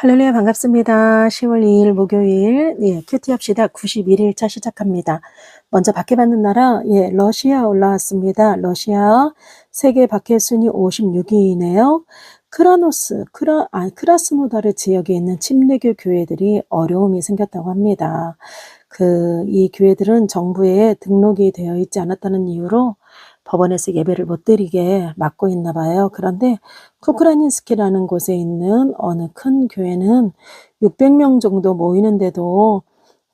할렐루야 반갑습니다. 10월 2일 목요일 큐티 합시다. 91일차 시작합니다. 먼저 박해 받는 나라 러시아 올라왔습니다. 러시아 세계 박해 순위 56위이네요. 크라스노다르 지역에 있는 침례교 교회들이 어려움이 생겼다고 합니다. 이 교회들은 정부에 등록이 되어 있지 않았다는 이유로 법원에서 예배를 못 드리게 막고 있나 봐요. 그런데 쿠크라닌스키라는 곳에 있는 어느 큰 교회는 600명 정도 모이는데도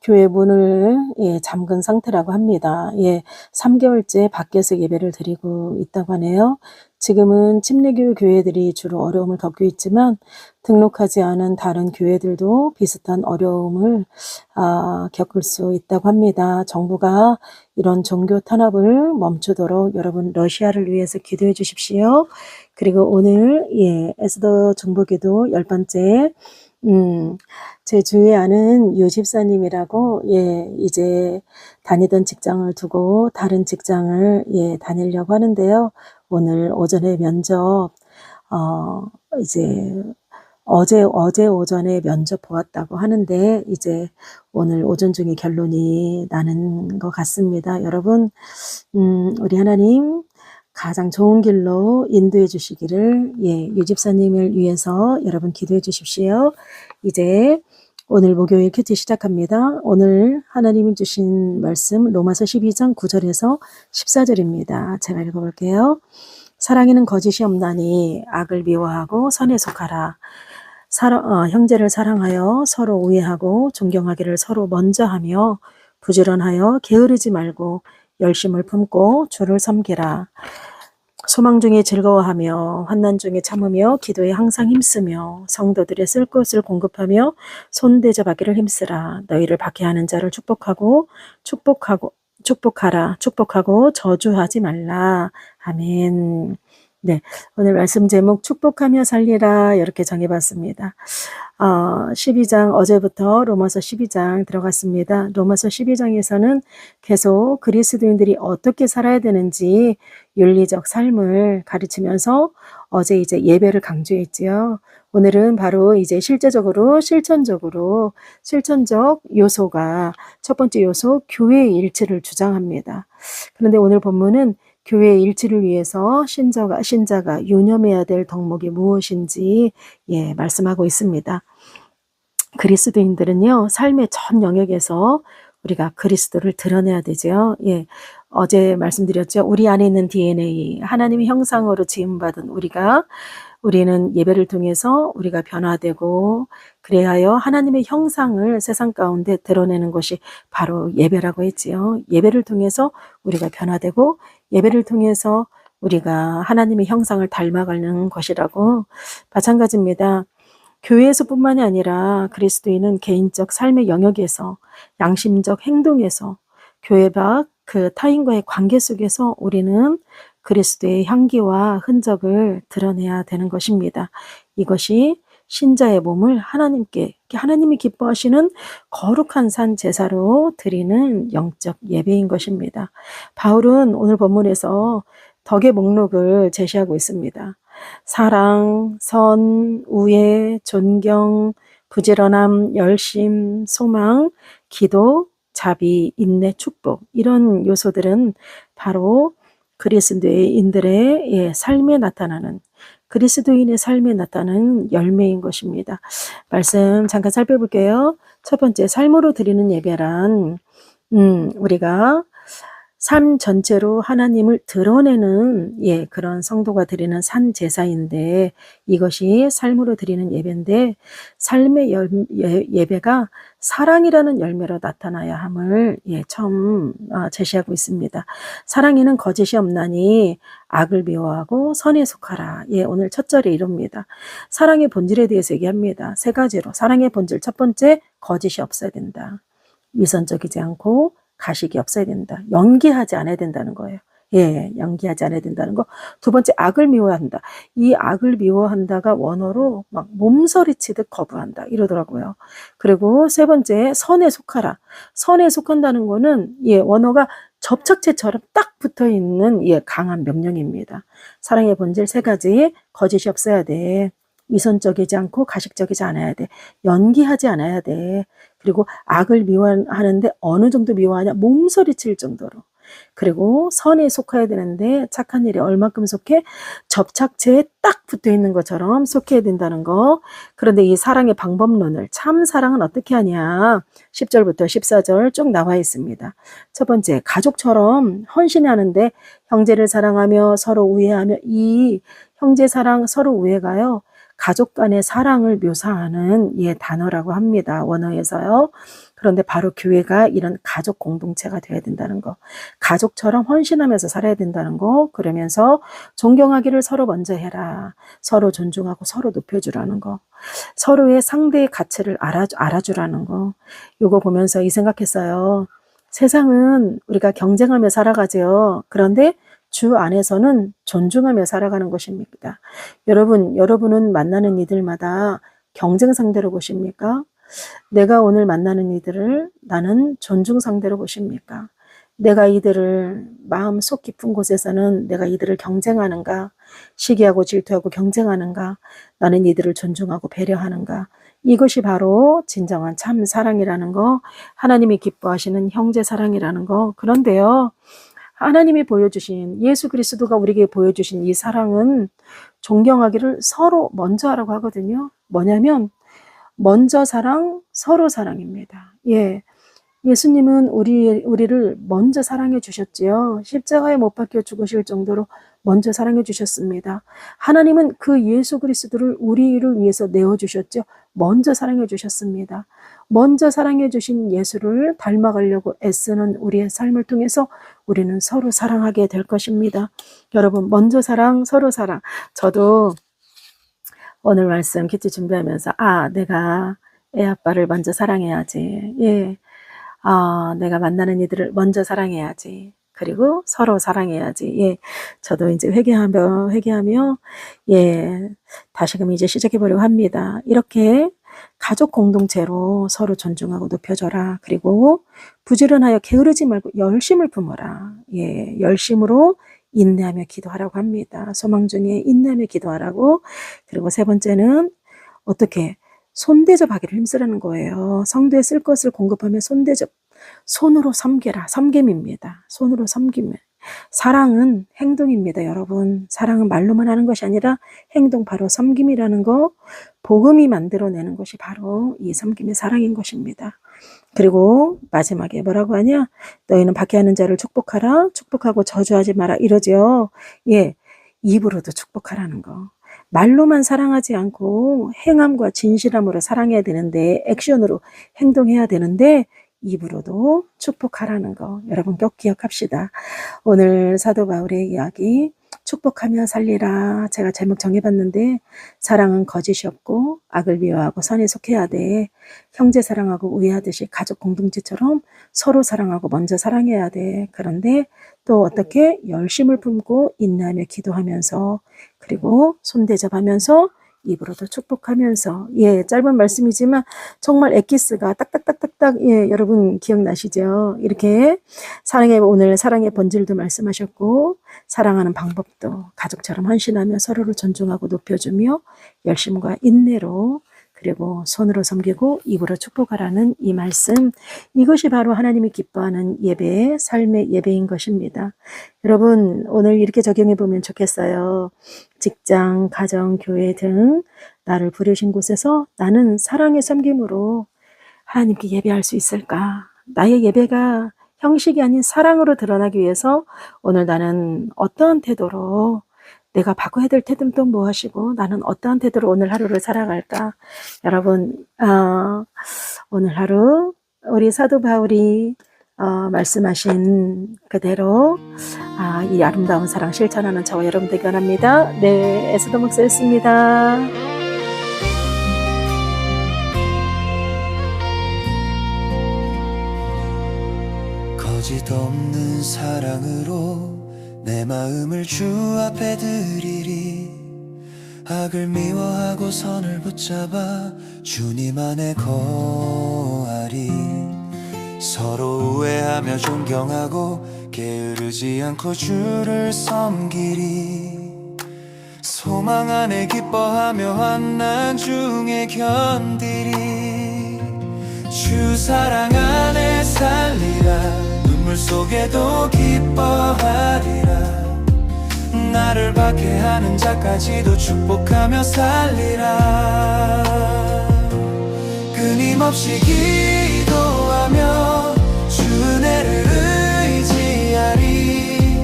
교회 문을 잠근 상태라고 합니다. 3개월째 밖에서 예배를 드리고 있다고 하네요. 지금은 침례교 교회들이 주로 어려움을 겪고 있지만 등록하지 않은 다른 교회들도 비슷한 어려움을 겪을 수 있다고 합니다. 정부가 이런 종교 탄압을 멈추도록 여러분 러시아를 위해서 기도해 주십시오. 그리고 오늘 에스더 중보기도 10번째 제 주위에 아는 유 집사님이라고 이제 다니던 직장을 두고 다른 직장을 다니려고 하는데요. 오늘 오전에 면접 이제 어제 오전에 면접 보았다고 하는데 이제 오늘 오전 중에 결론이 나는 것 같습니다. 여러분 우리 하나님 가장 좋은 길로 인도해 주시기를 유 집사님을 위해서 여러분 기도해 주십시오. 이제 오늘 목요일 큐티 시작합니다. 오늘 하나님이 주신 말씀 로마서 12장 9절에서 14절입니다. 제가 읽어볼게요. 사랑에는 거짓이 없나니 악을 미워하고 선에 속하라. 형제를 사랑하여 서로 우애하고 존경하기를 서로 먼저 하며 부지런하여 게으르지 말고 열심을 품고 주를 섬기라. 소망 중에 즐거워하며 환난 중에 참으며 기도에 항상 힘쓰며 성도들의 쓸 것을 공급하며 손대접하기를 힘쓰라. 너희를 박해하는 자를 축복하고 저주하지 말라. 아멘. 네, 오늘 말씀 제목 축복하며 살리라 이렇게 정해봤습니다. 12장 어제부터 로마서 12장 들어갔습니다. 로마서 12장에서는 계속 그리스도인들이 어떻게 살아야 되는지 윤리적 삶을 가르치면서 어제 이제 예배를 강조했지요. 오늘은 바로 이제 실천적 요소가 첫 번째 요소 교회의 일치를 주장합니다. 그런데 오늘 본문은 교회의 일치를 위해서 신자가 유념해야 될 덕목이 무엇인지 말씀하고 있습니다. 그리스도인들은요, 삶의 전 영역에서 우리가 그리스도를 드러내야 되죠. 어제 말씀드렸죠. 우리 안에 있는 DNA, 하나님의 형상으로 지음받은 우리는 예배를 통해서 우리가 변화되고 그래하여 하나님의 형상을 세상 가운데 드러내는 것이 바로 예배라고 했지요. 예배를 통해서 우리가 변화되고 예배를 통해서 우리가 하나님의 형상을 닮아가는 것이라고 마찬가지입니다. 교회에서뿐만이 아니라 그리스도인은 개인적 삶의 영역에서 양심적 행동에서 교회 밖 그 타인과의 관계 속에서 우리는 그리스도의 향기와 흔적을 드러내야 되는 것입니다. 이것이 신자의 몸을 하나님이 기뻐하시는 거룩한 산 제사로 드리는 영적 예배인 것입니다. 바울은 오늘 본문에서 덕의 목록을 제시하고 있습니다. 사랑, 선, 우애, 존경, 부지런함, 열심, 소망, 기도, 자비, 인내, 축복 이런 요소들은 바로 그리스도인들의 삶에 나타나는 그리스도인의 삶에 나타나는 열매인 것입니다. 말씀 잠깐 살펴볼게요. 첫 번째, 삶으로 드리는 예배란 우리가 삶 전체로 하나님을 드러내는 그런 성도가 드리는 산 제사인데 이것이 삶으로 드리는 예배인데 삶의 예배가 사랑이라는 열매로 나타나야 함을 처음 제시하고 있습니다. 사랑에는 거짓이 없나니 악을 미워하고 선에 속하라. 오늘 첫 절에 이럽니다. 사랑의 본질에 대해서 얘기합니다. 세 가지로 사랑의 본질 첫 번째 거짓이 없어야 된다. 위선적이지 않고 가식이 없어야 된다. 연기하지 않아야 된다는 거예요. 연기하지 않아야 된다는 거. 두 번째, 악을 미워한다. 이 악을 미워한다가 원어로 막 몸서리치듯 거부한다. 이러더라고요. 그리고 세 번째, 선에 속하라. 선에 속한다는 거는 원어가 접착제처럼 딱 붙어 있는 강한 명령입니다. 사랑의 본질 세 가지, 거짓이 없어야 돼. 이선적이지 않고 가식적이지 않아야 돼. 연기하지 않아야 돼. 그리고 악을 미워하는데 어느 정도 미워하냐? 몸서리칠 정도로. 그리고 선에 속해야 되는데 착한 일에 얼마큼 속해? 접착체에 딱 붙어 있는 것처럼 속해야 된다는 거. 그런데 이 사랑의 방법론을 참 사랑은 어떻게 하냐? 10절부터 14절 쭉 나와 있습니다. 첫 번째, 가족처럼 헌신하는데 형제를 사랑하며 서로 우애하며, 이 형제 사랑 서로 우애가요. 가족 간의 사랑을 묘사하는 단어라고 합니다. 원어에서요. 그런데 바로 교회가 이런 가족 공동체가 되어야 된다는 거. 가족처럼 헌신하면서 살아야 된다는 거. 그러면서 존경하기를 서로 먼저 해라. 서로 존중하고 서로 높여주라는 거. 서로의 상대의 가치를 알아주라는 거. 이거 보면서 이 생각했어요. 세상은 우리가 경쟁하며 살아가죠. 그런데 주 안에서는 존중하며 살아가는 것입니다. 여러분은 만나는 이들마다 경쟁 상대로 보십니까? 내가 오늘 만나는 이들을 나는 존중 상대로 보십니까? 내가 이들을 마음속 깊은 곳에서는 내가 이들을 경쟁하는가? 시기하고 질투하고 경쟁하는가? 나는 이들을 존중하고 배려하는가? 이것이 바로 진정한 참 사랑이라는 거, 하나님이 기뻐하시는 형제 사랑이라는 거. 그런데요, 하나님이 보여주신, 예수 그리스도가 우리에게 보여주신 이 사랑은 존경하기를 서로 먼저 하라고 하거든요. 뭐냐면 먼저 사랑, 서로 사랑입니다. 예수님은 우리를 먼저 사랑해 주셨지요. 십자가에 못 박혀 죽으실 정도로 먼저 사랑해 주셨습니다. 하나님은 그 예수 그리스도를 우리를 위해서 내어주셨죠. 먼저 사랑해 주셨습니다. 먼저 사랑해 주신 예수를 닮아가려고 애쓰는 우리의 삶을 통해서 우리는 서로 사랑하게 될 것입니다. 여러분, 먼저 사랑, 서로 사랑. 저도 오늘 말씀 기치 준비하면서 내가 애 아빠를 먼저 사랑해야지. 내가 만나는 이들을 먼저 사랑해야지. 그리고 서로 사랑해야지. 저도 이제 회개하며 다시금 이제 시작해 보려고 합니다. 이렇게 가족 공동체로 서로 존중하고 높여줘라. 그리고 부지런하여 게으르지 말고 열심을 품어라. 열심으로 인내하며 기도하라고 합니다. 소망 중에 인내하며 기도하라고. 그리고 세 번째는 어떻게 손대접하기를 힘쓰라는 거예요. 성도에 쓸 것을 공급하며 손대접, 손으로 섬겨라. 섬김입니다. 손으로 섬김. 사랑은 행동입니다, 여러분. 사랑은 말로만 하는 것이 아니라 행동, 바로 섬김이라는 거, 복음이 만들어내는 것이 바로 이 섬김의 사랑인 것입니다. 그리고 마지막에 뭐라고 하냐? 너희는 박해하는 자를 축복하라. 축복하고 저주하지 마라. 이러죠. 입으로도 축복하라는 거. 말로만 사랑하지 않고 행함과 진실함으로 사랑해야 되는데, 액션으로 행동해야 되는데 입으로도 축복하라는 거. 여러분 꼭 기억합시다. 오늘 사도 바울의 이야기, 축복하며 살리라. 제가 제목 정해봤는데, 사랑은 거짓이 없고 악을 미워하고 선에 속해야 돼. 형제 사랑하고 우애하듯이 가족 공동체처럼 서로 사랑하고 먼저 사랑해야 돼. 그런데 또 어떻게 열심을 품고 인내하며 기도하면서, 그리고 손대접하면서 입으로도 축복하면서. 짧은 말씀이지만 정말 엑기스가 딱딱딱딱딱 여러분 기억나시죠? 이렇게 오늘 사랑의 본질도 말씀하셨고, 사랑하는 방법도 가족처럼 헌신하며 서로를 존중하고 높여주며 열심과 인내로, 그리고 손으로 섬기고 입으로 축복하라는 이 말씀, 이것이 바로 하나님이 기뻐하는 예배, 삶의 예배인 것입니다. 여러분, 오늘 이렇게 적용해 보면 좋겠어요. 직장, 가정, 교회 등 나를 부르신 곳에서 나는 사랑의 섬김으로 하나님께 예배할 수 있을까? 나의 예배가 형식이 아닌 사랑으로 드러나기 위해서 오늘 나는 어떠한 태도로, 내가 바꿔야 될 태도는 또 무엇이고 나는 어떠한 태도로 오늘 하루를 살아갈까? 여러분, 오늘 하루 우리 사도 바울이 말씀하신 그대로 이 아름다운 사랑 실천하는 저와 여러분 되기 원합니다. 에스더 목사였습니다. 거짓 없는 사랑으로 내 마음을 주 앞에 드리리. 악을 미워하고 선을 붙잡아 주님 안에 거하리. 서로 우애하며 존경하고 게으르지 않고 주를 섬기리. 소망 안에 기뻐하며 환난 중에 견디리. 주 사랑 안에 살리라. 눈물 속에도 기뻐하리라. 나를 박해하는 자까지도 축복하며 살리라. 끊임없이 기도하며 주 은혜를 의지하리.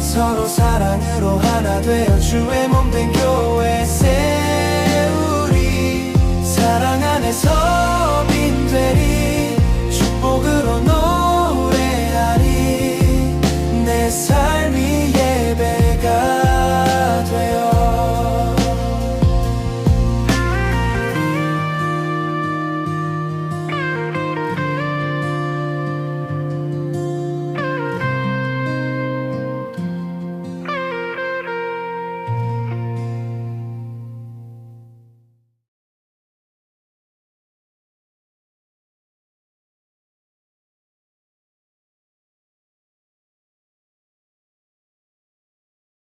서로 사랑으로 하나 되어 주의 몸 된 교회